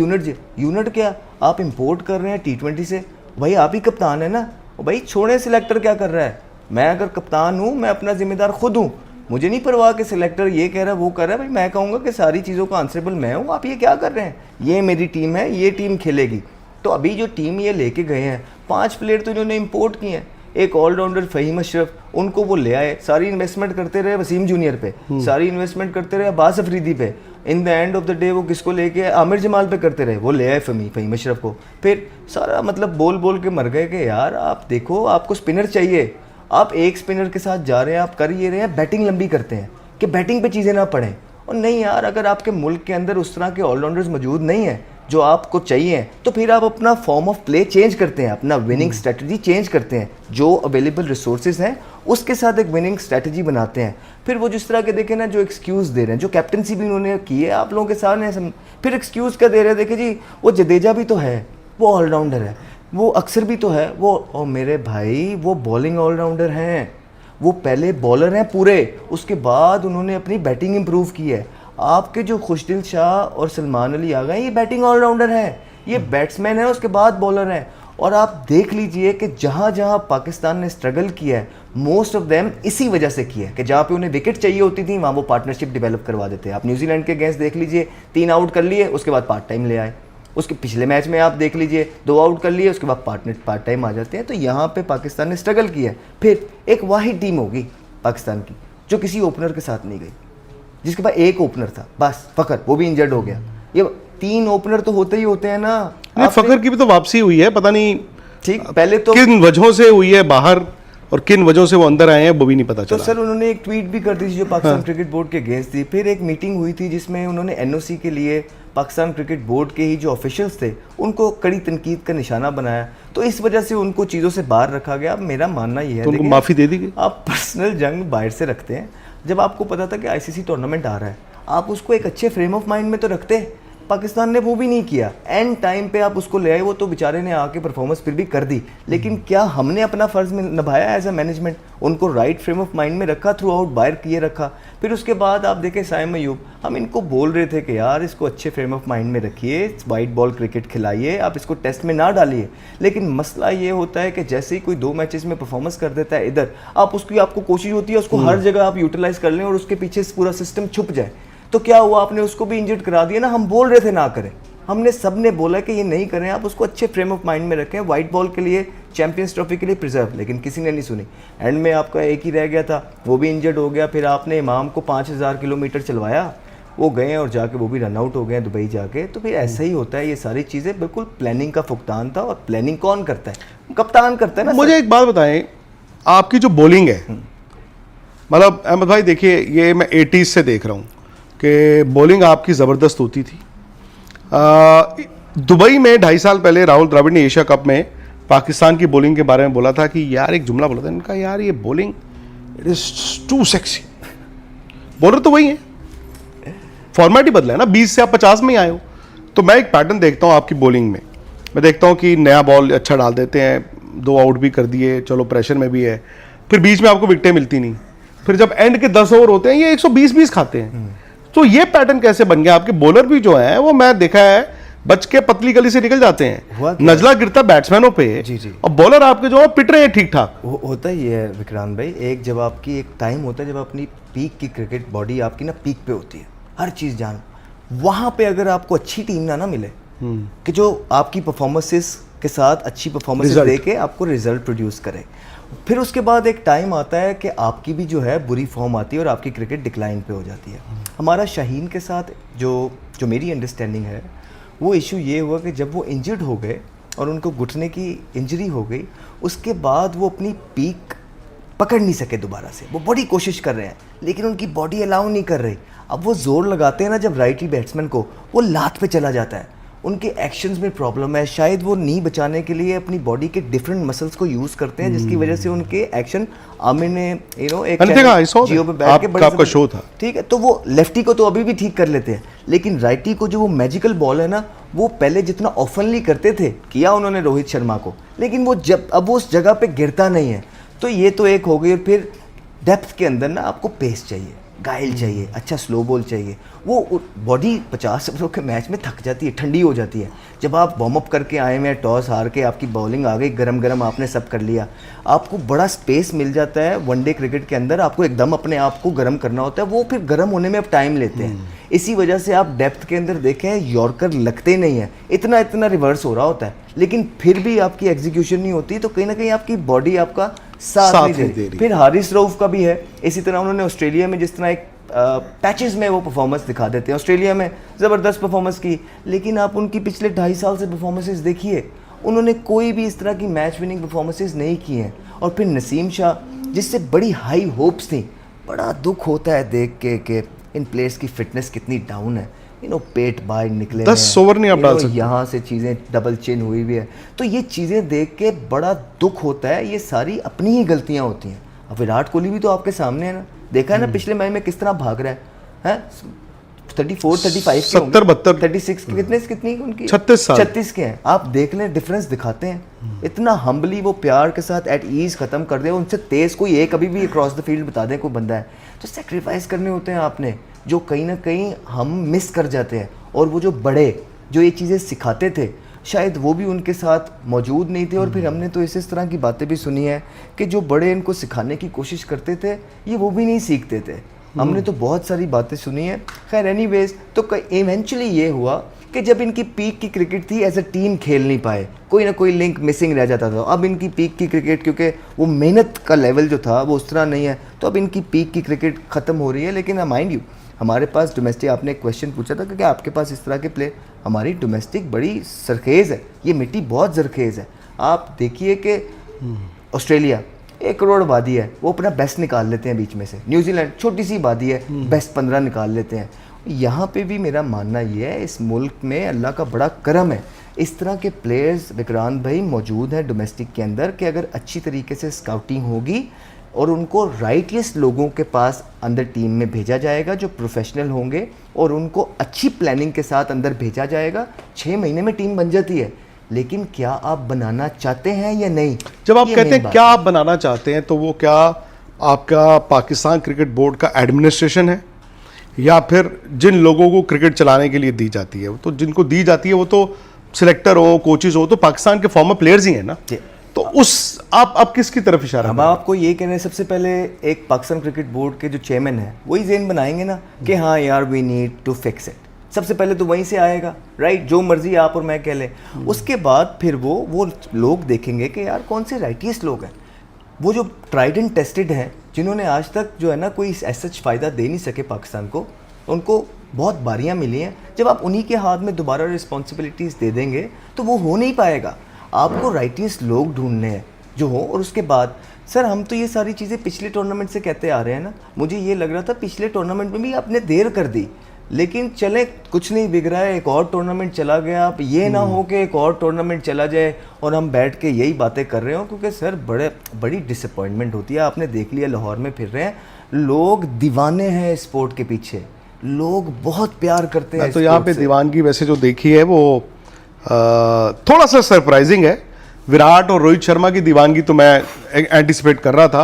यूनिट क्या आप इंपोर्ट कर रहे हैं T20 से? भाई आप ही कप्तान है ना, भाई छोड़े सिलेक्टर क्या कर रहा है? मैं अगर कप्तान हूँ, मैं अपना जिम्मेदार खुद हूँ, मुझे नहीं परवाह कि सिलेक्टर ये कह रहा है वो कर रहा है। भाई मैं कहूँगा कि सारी चीज़ों का आंसरेबल मैं हूँ, आप ये क्या कर रहे हैं? ये मेरी टीम है, ये टीम खेलेगी। तो अभी जो टीम ये लेके गए हैं, 5 प्लेयर तो इन्होंने इंपोर्ट किए हैं। एक ऑलराउंडर फ़हीम अशरफ, उनको वो ले आए, सारी इन्वेस्टमेंट करते रहे वसीम जूनियर पे, सारी इन्वेस्टमेंट करते रहे अब्बास अफरीदी पे। In the end of the day वो किसको लेके आमिर जमाल पे करते रहे, वो ले आए फ़हीम अशरफ को। फिर सारा मतलब बोल बोल के मर गए कि यार आप देखो, आपको स्पिनर चाहिए, आप एक स्पिनर के साथ जा रहे हैं, आप कर ये रहे हैं, बैटिंग लंबी करते हैं कि बैटिंग पे चीज़ें ना पड़ें। और नहीं यार, अगर आपके मुल्क के अंदर उस तरह के ऑलराउंडर्स मौजूद नहीं हैं जो आपको चाहिए, तो फिर आप अपना फॉर्म ऑफ प्ले चेंज करते हैं, अपना विनिंग स्ट्रेटजी चेंज करते हैं, जो अवेलेबल रिसोर्सेज हैं उसके साथ एक विनिंग स्ट्रेटजी बनाते हैं। फिर वो जिस तरह के देखें ना, जो एक्सक्यूज़ दे रहे हैं, जो कैप्टनसी भी उन्होंने की है आप लोगों के सामने, फिर एक्सक्यूज़ क्या दे रहे हैं? देखिए जी, वो जडेजा भी तो है, वो ऑलराउंडर है, वो अक्सर भी तो है, वो और मेरे भाई वो बॉलिंग ऑलराउंडर हैं, वो पहले बॉलर हैं पूरे, उसके बाद उन्होंने अपनी बैटिंग इंप्रूव की है। आपके जो खुशदिल शाह और सलमान अली आ गए, ये बैटिंग ऑलराउंडर हैं, ये बैट्समैन है, उसके बाद बॉलर हैं। और आप देख लीजिए कि जहाँ जहाँ पाकिस्तान ने स्ट्रगल किया है, मोस्ट ऑफ देम इसी वजह से किया है कि जहाँ पे उन्हें विकेट चाहिए होती थी वहाँ वो पार्टनरशिप डेवलप करवा देते हैं। आप न्यूजीलैंड के अगेंस्ट देख लीजिए, 3 आउट कर लिए, उसके बाद पार्ट टाइम ले आए। उसके पिछले मैच में आप देख लीजिए, 2 आउट कर लिए, उसके बाद पार्ट टाइम आ जाते हैं। तो यहाँ पे पाकिस्तान ने स्ट्रगल किया है। फिर एक वाहिद टीम होगी पाकिस्तान की जो किसी ओपनर के साथ नहीं गई, जिसके पास एक ओपनर था बस, फ़खर, वो भी इंजर्ड हो गया। ये 3 ओपनर तो होते ही होते हैं ना। फ़खर की भी तो वापसी हुई है, पता नहीं ठीक, पहले तो किन वजहों से हुई है बाहर और किन वजहों से वो अंदर आए हैं वो भी नहीं पता चला। तो सर उन्होंने एक ट्वीट भी कर दी थी जो पाकिस्तान क्रिकेट बोर्ड के अगेंस्ट थी। फिर एक मीटिंग हुई थी जिसमें उन्होंने एनओसी के लिए पाकिस्तान क्रिकेट बोर्ड के ही जो ऑफिशियल्स थे उनको कड़ी तनकीद का निशाना बनाया। तो इस वजह से उनको चीज़ों से बाहर रखा गया। अब मेरा मानना ये है, तो उनको माफ़ी दे दी गई। आप पर्सनल जंग बाहर से रखते हैं, जब आपको पता था कि आईसीसी टूर्नामेंट आ रहा है, आप उसको एक अच्छे फ्रेम ऑफ माइंड में तो रखते। पाकिस्तान ने वो भी नहीं किया, एंड टाइम पे आप उसको ले आए। वो तो बेचारे ने आके परफॉर्मेंस फिर भी कर दी, लेकिन क्या हमने अपना फ़र्ज़ में निभाया एज अ मैनेजमेंट? उनको राइट फ्रेम ऑफ माइंड में रखा, थ्रू आउट बाहर किए रखा। फिर उसके बाद आप देखें साइम अयूब, हम इनको बोल रहे थे कि यार इसको अच्छे फ्रेम ऑफ माइंड में रखिए, वाइट बॉल क्रिकेट खिलाइए, आप इसको टेस्ट में ना डालिए। लेकिन मसला ये होता है कि जैसे ही कोई 2 मैचेस में परफॉर्मेंस कर देता है इधर, आपको कोशिश होती है उसको हर जगह आप यूटिलाइज़ कर लें और उसके पीछे पूरा सिस्टम छुप जाए। तो क्या हुआ, आपने उसको भी इंजर्ड करा दिया ना। हम बोल रहे थे ना करें, हमने सब ने बोला कि ये नहीं करें, आप उसको अच्छे फ्रेम ऑफ माइंड में रखें, वाइट बॉल के लिए, चैंपियंस ट्रॉफी के लिए प्रिजर्व। लेकिन किसी ने नहीं सुनी। एंड में आपका एक ही रह गया था, वो भी इंजर्ड हो गया। फिर आपने इमाम को 5000 किलोमीटर चलवाया, वो गए और जाके वो भी रन आउट हो गए दुबई जाके। तो फिर ऐसा ही होता है, ये सारी चीज़ें बिल्कुल प्लानिंग का फुकतान था। और प्लानिंग कौन करता है? कप्तान करता है ना। मुझे एक बात बताएं, आपकी जो बॉलिंग है, मतलब अहमद भाई देखिए, ये मैं 80s से देख रहा हूँ कि बॉलिंग आपकी ज़बरदस्त होती थी। दुबई में 2.5 साल पहले राहुल द्रविड़ ने एशिया कप में पाकिस्तान की बॉलिंग के बारे में बोला था कि यार, एक जुमला बोला था इनका, यार ये bowling it is too sexy. Bowler तो वही है, फॉर्मेट ही बदला है ना, 20 से आप 50 में ही आए हो। तो मैं एक पैटर्न देखता हूँ आपकी बॉलिंग में। मैं देखता हूँ कि नया बॉल अच्छा डाल देते हैं, 2 आउट भी कर दिए, चलो प्रेशर में भी है, फिर बीच में आपको विकेटें मिलती नहीं, फिर जब एंड के 10 ओवर होते हैं ये 120-20 खाते हैं। तो ये पैटर्न कैसे बन गया? आपके बॉलर भी जो है वो मैं देखा है बच के पतली गली से निकल जाते हैं, नजला गिरता बैट्समैनों पे, जी। और बॉलर आपके जो है पिट रहे हैं ठीक ठाक। होता ही है विक्रांत भाई, एक जब आपकी एक टाइम होता है जब अपनी पीक की क्रिकेट बॉडी आपकी ना पीक पे होती है, हर चीज़ जान, वहाँ पे अगर आपको अच्छी टीम ना मिले कि जो आपकी परफॉर्मेंसेस के साथ अच्छी परफॉर्मेंसेस दे के आपको रिजल्ट प्रोड्यूस करे, फिर उसके बाद एक टाइम आता है कि आपकी भी जो है बुरी फॉर्म आती है और आपकी क्रिकेट डिक्लाइन पे हो जाती है। हमारा शाहीन के साथ जो मेरी अंडरस्टैंडिंग है, वो इशू ये हुआ कि जब वो इंजर्ड हो गए और उनको घुटने की इंजरी हो गई, उसके बाद वो अपनी पीक पकड़ नहीं सके दोबारा से। वो बड़ी कोशिश कर रहे हैं लेकिन उनकी बॉडी अलाउ नहीं कर रही। अब वो जोर लगाते हैं ना जब राइटी बैट्समैन को, वो लात पे चला जाता है, उनके एक्शंस में प्रॉब्लम है। शायद वो नी बचाने के लिए अपनी बॉडी के डिफरेंट मसल्स को यूज करते हैं, जिसकी वजह से उनके एक्शन, आमिर ने एक जियो पे बैठ के आपका शो था, ठीक है, तो वो लेफ्टी को तो अभी भी ठीक कर लेते हैं, लेकिन राइटी को जो वो मैजिकल बॉल है ना, वो पहले जितना ऑफनली करते थे, किया उन्होंने रोहित शर्मा को, लेकिन वो जब अब वो उस जगह पे गिरता नहीं है। तो ये तो एक हो गई। और फिर डेप्थ के अंदर ना आपको पेस चाहिए, गाइल चाहिए, अच्छा स्लो बॉल चाहिए। वो बॉडी 50 ओवर के मैच में थक जाती है, ठंडी हो जाती है। जब आप वार्म अप करके आए हैं, टॉस हार के आपकी बॉलिंग आ गई, गरम गरम आपने सब कर लिया, आपको बड़ा स्पेस मिल जाता है वनडे क्रिकेट के अंदर। आपको एकदम अपने आप को गर्म करना होता है, वो फिर गर्म होने में अब टाइम लेते हैं। इसी वजह से आप डेप्थ के अंदर देखें, यॉर्कर लगते नहीं है, इतना रिवर्स हो रहा होता है, लेकिन फिर भी आपकी एग्जीक्यूशन नहीं होती, तो कहीं ना कहीं आपकी बॉडी आपका साथ नहीं दे रही। फिर हारिस रऊफ का भी है इसी तरह। उन्होंने ऑस्ट्रेलिया में जिस तरह एक पैचेस में वो परफॉर्मेंस दिखा देते हैं, ऑस्ट्रेलिया में ज़बरदस्त परफॉर्मेंस की, लेकिन आप उनकी पिछले 2.5 साल से परफॉर्मेंसेस देखिए, उन्होंने कोई भी इस तरह की मैच विनिंग परफॉर्मेंसेस नहीं की हैं। और फिर नसीम शाह, जिससे बड़ी हाई होप्स थी, बड़ा दुख होता है देख के कि इन प्लेयर्स की फिटनेस कितनी डाउन है। पेट बाहर निकले, 10 ओवर नहीं आप डाल सकते, यहाँ से चीज़ें डबल चेन हुई भी है। तो ये चीज़ें देख के बड़ा दुख होता है। ये सारी अपनी ही गलतियाँ होती हैं। अब विराट कोहली भी तो आपके सामने है ना, देखा है ना पिछले मैच में किस तरह भाग रहा है 34, 35 70, 72, 36 कितनी उनकी 36 के हैं। आप देख लें, डिफरेंस दिखाते हैं। इतना हम्बली वो प्यार के साथ एट ईज ख़त्म कर दे। उनसे तेज़ कोई एक अभी भी क्रॉस द फील्ड बता दें कोई बंदा है, तो सेक्रीफाइस करने होते हैं आपने, जो कहीं ना कहीं हम मिस कर जाते हैं। और वो जो बड़े जो ये चीज़ें सिखाते थे, शायद वो भी उनके साथ मौजूद नहीं थे। और फिर हमने तो इस तरह की बातें भी सुनी है कि जो बड़े इनको सिखाने की कोशिश करते थे, ये वो भी नहीं सीखते थे। हमने तो बहुत सारी बातें सुनी है। खैर एनीवेज, तो इवेंचुअली ये हुआ कि जब इनकी पीक की क्रिकेट थी, एज अ टीम खेल नहीं पाए, कोई ना कोई लिंक मिसिंग रह जाता था। अब इनकी पीक की क्रिकेट, क्योंकि वो मेहनत का लेवल जो था वो उस तरह नहीं है, तो अब इनकी पीक की क्रिकेट ख़त्म हो रही है। लेकिन माइंड यू, हमारे पास डोमेस्टिक, आपने एक क्वेश्चन पूछा था कि आपके पास इस तरह के प्ले, हमारी डोमेस्टिक बड़ी सरखेज़ है, ये मिट्टी बहुत जरखेज़ है। आप देखिए कि ऑस्ट्रेलिया 1 करोड़ आबादी है, वो अपना बेस्ट निकाल लेते हैं बीच में से। न्यूजीलैंड छोटी सी आबादी है, बेस्ट 15 निकाल लेते हैं। यहाँ पे भी मेरा मानना ये है, इस मुल्क में अल्लाह का बड़ा करम है, इस तरह के प्लेयर्स विक्रांत भाई मौजूद हैं डोमेस्टिक के अंदर, कि अगर अच्छी तरीके से स्काउटिंग होगी और उनको राइटियस्ट लोगों के पास अंदर टीम में भेजा जाएगा जो प्रोफेशनल होंगे, और उनको अच्छी प्लानिंग के साथ अंदर भेजा जाएगा, 6 महीने में टीम बन जाती है। लेकिन क्या आप बनाना चाहते हैं या नहीं? जब आप कहते हैं क्या आप बनाना चाहते हैं, तो वो क्या आपका पाकिस्तान क्रिकेट बोर्ड का एडमिनिस्ट्रेशन है, या फिर जिन लोगों को क्रिकेट चलाने के लिए दी जाती है? वो तो जिनको दी जाती है वो तो सिलेक्टर हो, कोचेज हो, तो पाकिस्तान के फॉर्मर प्लेयर्स ही हैं ना। तो उस आप किसकी तरफ इशारा? हम आपको ये कह रहे हैं, सबसे पहले एक पाकिस्तान क्रिकेट बोर्ड के जो चेयरमैन है वही ज़हन बनाएंगे ना कि हाँ यार we need to fix it. सबसे पहले तो वहीं से आएगा, राइट? जो मर्जी आप और मैं कह लें, उसके बाद फिर वो लोग देखेंगे कि यार कौन से राइटियस्ट लोग हैं, वो जो ट्राइड एंड टेस्टेड हैं, जिन्होंने आज तक जो है ना कोई ऐसा फ़ायदा दे नहीं सके पाकिस्तान को, उनको बहुत बारियां मिली हैं, जब आप उन्हीं के हाथ में दोबारा रिस्पॉन्सिबिलिटीज़ दे देंगे तो वो हो नहीं पाएगा। आपको राइटियस लोग ढूंढने हैं जो हो, और उसके बाद सर हम तो ये सारी चीज़ें पिछले टूर्नामेंट से कहते आ रहे हैं ना। मुझे ये लग रहा था पिछले टूर्नामेंट में भी आपने देर कर दी, लेकिन चले कुछ नहीं बिग रहा है, एक और टूर्नामेंट चला गया। आप ये ना हो कि एक और टूर्नामेंट चला जाए और हम बैठ के यही बातें कर रहे हो, क्योंकि सर बड़ी डिसअपॉइंटमेंट होती है। आपने देख लिया लाहौर में फिर रहे हैं लोग, दीवाने हैं स्पोर्ट के पीछे, लोग बहुत प्यार करते हैं। तो यहाँ पे दीवानगी वैसे जो देखी है वो थोड़ा सा सरप्राइजिंग है। विराट और रोहित शर्मा की दीवानगी तो मैं एंटिसिपेट कर रहा था।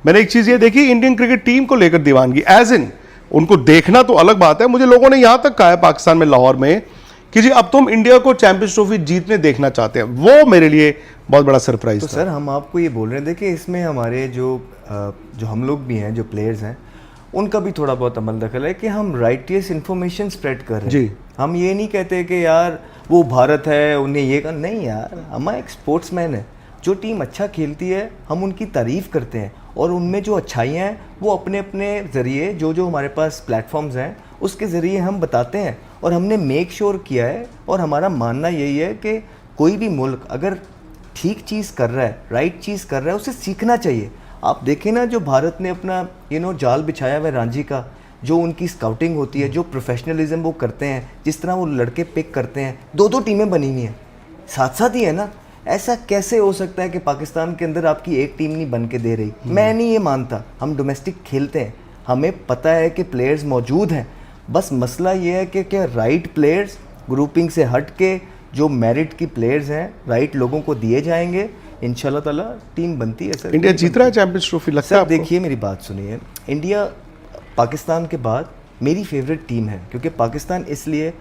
मैंने एक चीज़ ये देखी, इंडियन क्रिकेट टीम को लेकर दीवानगी, एज इन उनको देखना तो अलग बात है। मुझे लोगों ने यहाँ तक कहा है पाकिस्तान में, लाहौर में, कि जी अब तुम इंडिया को चैंपियंस ट्रॉफी जीतने देखना चाहते हैं। वो मेरे लिए बहुत बड़ा सरप्राइज तो था। सर हम आपको ये बोल रहे हैं, देखिए इसमें हमारे जो हम लोग भी हैं, जो प्लेयर्स हैं, उनका भी थोड़ा बहुत अमल दखल है कि हम राइटियस इन्फॉर्मेशन स्प्रेड कर रहे हैं जी। हम ये नहीं कहते कि यार वो भारत है उन्हें ये कर, नहीं यार, हम एक स्पोर्ट्समैन है। जो टीम अच्छा खेलती है हम उनकी तारीफ़ करते हैं, और उनमें जो अच्छाइयाँ हैं वो अपने अपने ज़रिए जो हमारे पास प्लेटफॉर्म्स हैं उसके ज़रिए हम बताते हैं। और हमने मेक श्योर किया है, और हमारा मानना यही है कि कोई भी मुल्क अगर ठीक चीज़ कर रहा है, राइट चीज़ कर रहा है, उसे सीखना चाहिए। आप देखें ना, जो भारत ने अपना जाल बिछाया हुआ है रांझी का, जो उनकी स्काउटिंग होती है, जो प्रोफेशनलिज्म वो करते हैं, जिस तरह वो लड़के पिक करते हैं, 2-2 टीमें बनी हुई हैं, साथ साथ ही है ना। ऐसा कैसे हो सकता है कि पाकिस्तान के अंदर आपकी एक टीम नहीं बन के दे रही? मैं नहीं ये मानता। हम डोमेस्टिक खेलते हैं, हमें पता है कि प्लेयर्स मौजूद हैं, बस मसला ये है कि क्या राइट प्लेयर्स ग्रुपिंग से हट के जो मेरिट की प्लेयर्स हैं राइट लोगों को दिए जाएंगे, इंशाल्लाह ताला टीम बनती है। सर इंडिया जीत रहा है चैंपियंस ट्रॉफी, लगता है आपको? देखिए मेरी बात सुनिए, इंडिया पाकिस्तान के बाद मेरी फेवरेट टीम है, क्योंकि पाकिस्तान इसलिए,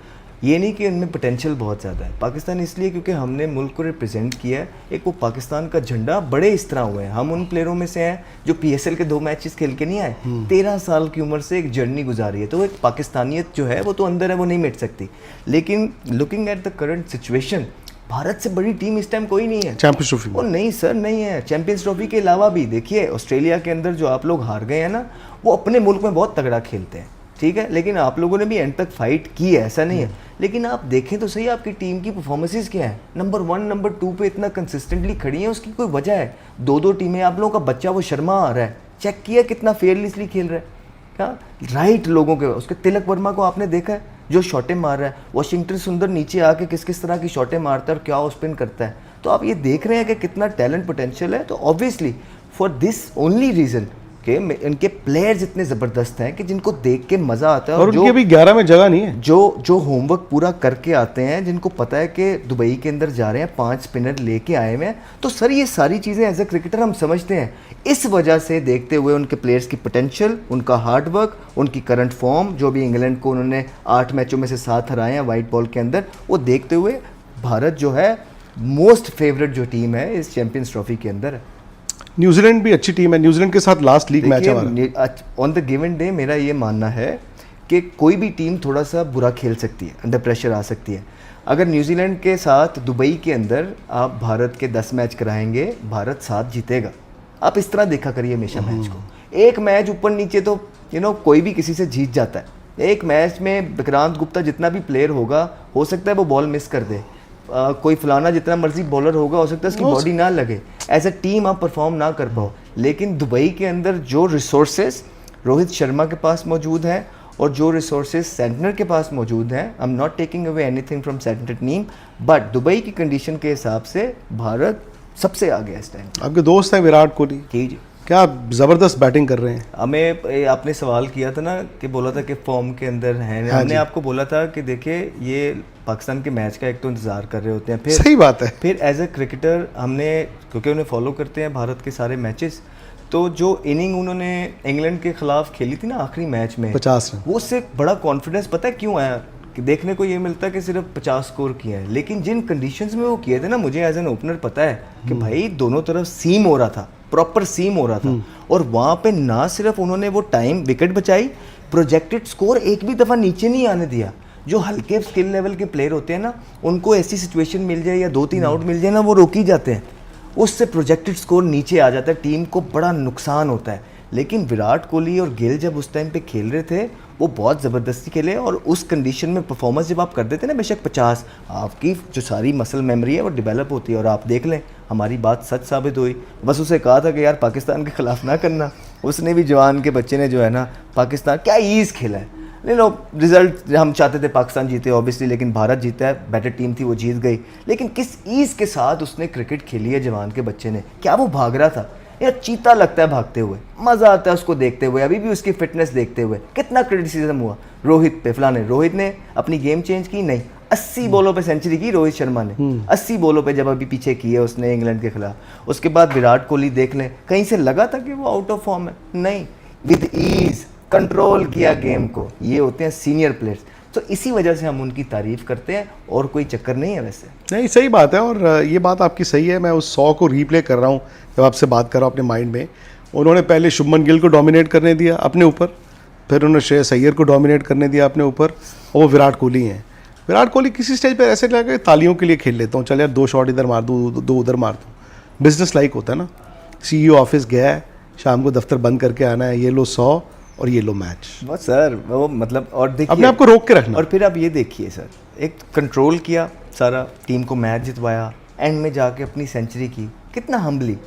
ये नहीं कि उनमें पोटेंशियल बहुत ज़्यादा है, पाकिस्तान इसलिए क्योंकि हमने मुल्क को रिप्रेजेंट किया है। एक वो पाकिस्तान का झंडा बड़े इस तरह हुए हैं। हम उन प्लेयरों में से हैं जो PSL के 2 मैचेस खेल के नहीं आए, 13 साल की उम्र से एक जर्नी गुजारी है। तो एक पाकिस्तानियत जो है वो तो अंदर है, वो नहीं मिट सकती। लेकिन looking at the current situation, Bharat से बड़ी टीम इस टाइम कोई नहीं है चैंपियंस ट्रॉफी में। नहीं सर, नहीं है। चैंपियंस ट्रॉफी के अलावा भी देखिए, ऑस्ट्रेलिया के अंदर जो आप लोग हार गए हैं ना, वो अपने मुल्क में बहुत तगड़ा खेलते हैं, ठीक है, लेकिन आप लोगों ने भी एंड तक फाइट की है, ऐसा नहीं है। लेकिन आप देखें तो सही, आपकी टीम की परफॉर्मेंसेस क्या है, नंबर 1 नंबर 2 पे इतना कंसिस्टेंटली खड़ी है, उसकी कोई वजह है। 2-2 टीमें, आप लोगों का बच्चा वो शर्मा आ रहा है, चेक किया कितना फेयरलेसली खेल रहा है, क्या राइट लोगों के। उसके तिलक वर्मा को आपने देखा है जो शॉटें मार रहा है, वाशिंगटन सुंदर नीचे आके किस किस तरह की शॉटें मारता है और क्या स्पिन करता है। तो आप ये देख रहे हैं कि कितना टैलेंट पोटेंशियल है। तो obviously for this only reason कि इनके प्लेयर्स इतने ज़बरदस्त हैं कि जिनको देख के मज़ा आता है, और उनकी अभी 11 में जगह नहीं है, जो होमवर्क पूरा करके आते हैं, जिनको पता है कि दुबई के अंदर जा रहे हैं, 5 स्पिनर लेके आए हुए हैं। तो सर ये सारी चीज़ें एज ए क्रिकेटर हम समझते हैं। इस वजह से देखते हुए उनके प्लेयर्स की पोटेंशियल, उनका हार्डवर्क, उनकी करंट फॉर्म, जो भी इंग्लैंड को उन्होंने 8 मैचों में से 7 हराए हैं वाइट बॉल के अंदर, वो देखते हुए भारत जो है मोस्ट फेवरेट जो टीम है इस चैंपियंस ट्रॉफी के अंदर है। न्यूजीलैंड भी अच्छी टीम है, न्यूजीलैंड के साथ लास्ट लीग मैच है। ऑन द गिवन डे मेरा ये मानना है कि कोई भी टीम थोड़ा सा बुरा खेल सकती है, अंडर प्रेशर आ सकती है। अगर न्यूजीलैंड के साथ दुबई के अंदर आप भारत के 10 मैच कराएंगे, भारत 7 जीतेगा। आप इस तरह देखा करिए हमेशा मैच को। एक मैच ऊपर नीचे तो कोई भी किसी से जीत जाता है। एक मैच में विक्रांत गुप्ता जितना भी प्लेयर होगा, हो सकता है वो बॉल मिस कर दे, कोई फलाना जितना मर्जी बॉलर होगा, हो सकता है उसकी बॉडी ना लगे, एज ए टीम आप परफॉर्म ना कर पाओ। लेकिन दुबई के अंदर जो रिसोर्सेज रोहित शर्मा के पास मौजूद हैं और जो रिसोर्सेज सेंटनर के पास मौजूद हैं, I am not taking away anything from Santner team, but Dubai की कंडीशन के हिसाब से भारत सबसे आगे है इस टाइम। आपके दोस्त हैं विराट कोहली, जी क्या ज़बरदस्त बैटिंग कर रहे हैं। हमें आपने सवाल किया था ना कि बोला था कि फॉर्म के अंदर हैं, हमने आपको बोला था कि देखिए ये पाकिस्तान के मैच का एक तो इंतज़ार कर रहे होते हैं, फिर सही बात है, फिर एज ए क्रिकेटर हमने, क्योंकि उन्हें फॉलो करते हैं भारत के सारे मैचेस, तो जो इनिंग उन्होंने इंग्लैंड के खिलाफ खेली थी ना आखिरी मैच में 50 रन, वो उससे बड़ा कॉन्फिडेंस पता है क्यों आया कि देखने को ये मिलता है कि सिर्फ 50 स्कोर किए हैं, लेकिन जिन कंडीशंस में वो किए थे ना, मुझे एज एन ओपनर पता है कि भाई दोनों तरफ सीम हो रहा था, प्रॉपर सीम हो रहा था, और वहाँ पे ना सिर्फ उन्होंने वो टाइम विकेट बचाई, प्रोजेक्टेड स्कोर एक भी दफ़ा नीचे नहीं आने दिया। जो हल्के स्किल लेवल के प्लेयर होते हैं ना, उनको ऐसी सिचुएशन मिल जाए या 2-3 आउट मिल जाए ना, वो रोक ही जाते हैं, उससे प्रोजेक्टेड स्कोर नीचे आ जाता है, टीम को बड़ा नुकसान होता है। लेकिन विराट कोहली और गिल जब उस टाइम पे खेल रहे थे वो बहुत ज़बरदस्ती खेले, और उस कंडीशन में परफॉर्मेंस जब आप कर देते हैं ना, बेशक 50, आपकी जो सारी मसल मेमोरी है वो डेवलप होती है। और आप देख लें हमारी बात सच साबित हुई। बस उसे कहा था कि यार पाकिस्तान के ख़िलाफ़ ना करना, उसने भी, जवान के बच्चे ने जो है ना, पाकिस्तान क्या ईज़ खेला है। नहीं लो, रिजल्ट हम चाहते थे पाकिस्तान जीते ऑब्वियसली, लेकिन भारत जीता है, बेटर टीम थी वो जीत गई। लेकिन किस ईज़ के साथ उसने क्रिकेट खेली है जवान के बच्चे ने, क्या वो भाग रहा था यार, चीता लगता है भागते हुए, मज़ा आता है उसको देखते हुए। अभी भी उसकी फिटनेस देखते हुए कितना क्रिटिसिज्म हुआ रोहित पे, फलाने, रोहित ने अपनी गेम चेंज की नहीं, 80 बॉलों पे सेंचुरी की रोहित शर्मा ने, 80 बॉलों पे जब अभी पीछे की है उसने इंग्लैंड के खिलाफ। उसके बाद विराट कोहली देख लें, कहीं से लगा था कि वो आउट ऑफ फॉर्म है, नहीं, विद ईज कंट्रोल किया गेम को। ये होते हैं सीनियर प्लेयर्स, तो इसी वजह से हम उनकी तारीफ करते हैं, और कोई चक्कर नहीं है वैसे। नहीं, सही बात है, और ये बात आपकी सही है। मैं उस 100 को रीप्ले कर रहा हूँ जब आपसे बात कर रहा हूँ अपने माइंड में। उन्होंने पहले शुभमन गिल को डोमिनेट करने दिया अपने ऊपर, फिर उन्होंने श्रेयस अय्यर को डोमिनेट करने दिया अपने ऊपर, और वो विराट कोहली हैं। विराट कोहली किसी स्टेज पर ऐसे लगा कि तालियों के लिए खेल लेता हूँ, चल यार 2 शॉट इधर मार दूँ, 2 उधर मार दूँ। बिजनेस लाइक होता है ना, CEO ऑफिस गया है, शाम को दफ्तर बंद करके आना है, ये लो 100 और ये लो मैच। बस सर वो मतलब, और देखिए अपने आप को रोक के रखना। और फिर आप ये देखिए सर, एक कंट्रोल किया सारा, टीम को मैच जितवाया, एंड में जाके अपनी सेंचुरी की, कितना हम्बली।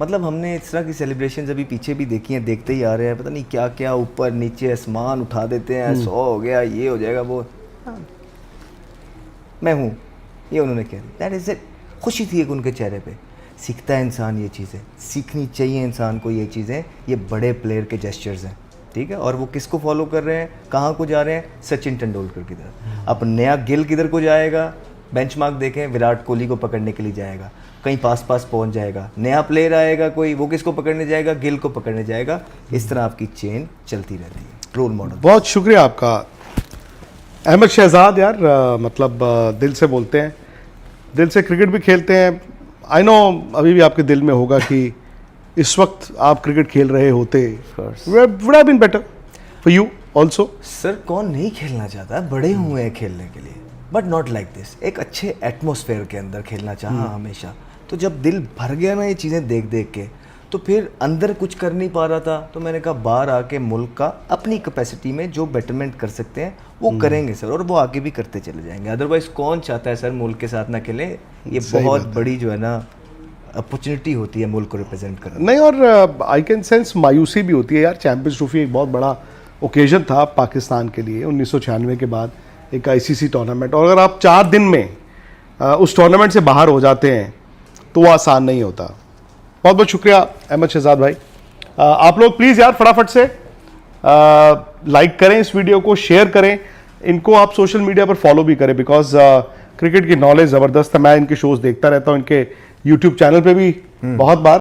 मतलब हमने इस तरह की सेलिब्रेशन अभी पीछे भी देखी हैं, देखते ही आ रहे हैं, पता नहीं क्या क्या ऊपर नीचे आसमान उठा देते हैं, 100 हो गया, ये हो जाएगा, वो मैं हूँ, ये उन्होंने कह दिया, दैट इज़ इट। खुशी थी एक उनके चेहरे पे। सीखता है इंसान ये चीज़ें, सीखनी चाहिए इंसान को ये चीज़ें, ये बड़े प्लेयर के जेस्चर्स हैं, ठीक है। और वो किसको फॉलो कर रहे हैं, कहाँ को जा रहे हैं, सचिन तेंदुलकर की तरफ। अब नया गिल किधर को जाएगा, बेंचमार्क देखें, विराट कोहली को पकड़ने के लिए जाएगा, कहीं पास पहुंच जाएगा। नया प्लेयर आएगा कोई, वो किसको पकड़ने जाएगा, गिल को पकड़ने जाएगा। इस तरह आपकी चेन चलती रहती है। Role model. बहुत शुक्रिया आपका अहमद शहजाद यार, मतलब दिल से बोलते हैं, दिल से क्रिकेट भी खेलते हैं। आई नो अभी भी आपके दिल में होगा कि इस वक्त आप क्रिकेट खेल रहे होते, would have been better for you also. Sir कौन नहीं खेलना चाहता, बड़े हुए हैं खेलने के लिए, बट नॉट लाइक दिस। एक अच्छे एटमॉस्फेयर के अंदर खेलना चाहा हमेशा। तो जब दिल भर गया ना ये चीज़ें देख देख के, तो फिर अंदर कुछ कर नहीं पा रहा था, तो मैंने कहा बाहर आके मुल्क का अपनी कैपेसिटी में जो बेटरमेंट कर सकते हैं वो करेंगे सर, और वो आगे भी करते चले जाएंगे। अदरवाइज कौन चाहता है सर मुल्क के साथ ना खेले। ये बहुत बड़ी जो है ना अपॉर्चुनिटी होती है मुल्क को रिप्रेजेंट करना। नहीं, और आई कैन सेंस मायूसी भी होती है यार। चैंपियंस ट्रॉफी एक बहुत बड़ा ओकेजन था पाकिस्तान के लिए 1996 के बाद, एक ICC टूर्नामेंट, और अगर आप 4 दिन में उस टूर्नामेंट से बाहर हो जाते हैं तो वो आसान नहीं होता। बहुत बहुत शुक्रिया अहमद शहजाद भाई। आप लोग प्लीज़ यार फटाफट से लाइक करें इस वीडियो को, शेयर करें, इनको आप सोशल मीडिया पर फॉलो भी करें, बिकॉज क्रिकेट की नॉलेज ज़बरदस्त है। मैं इनके शोज़ देखता रहता हूँ, इनके यूट्यूब चैनल पे भी बहुत बार।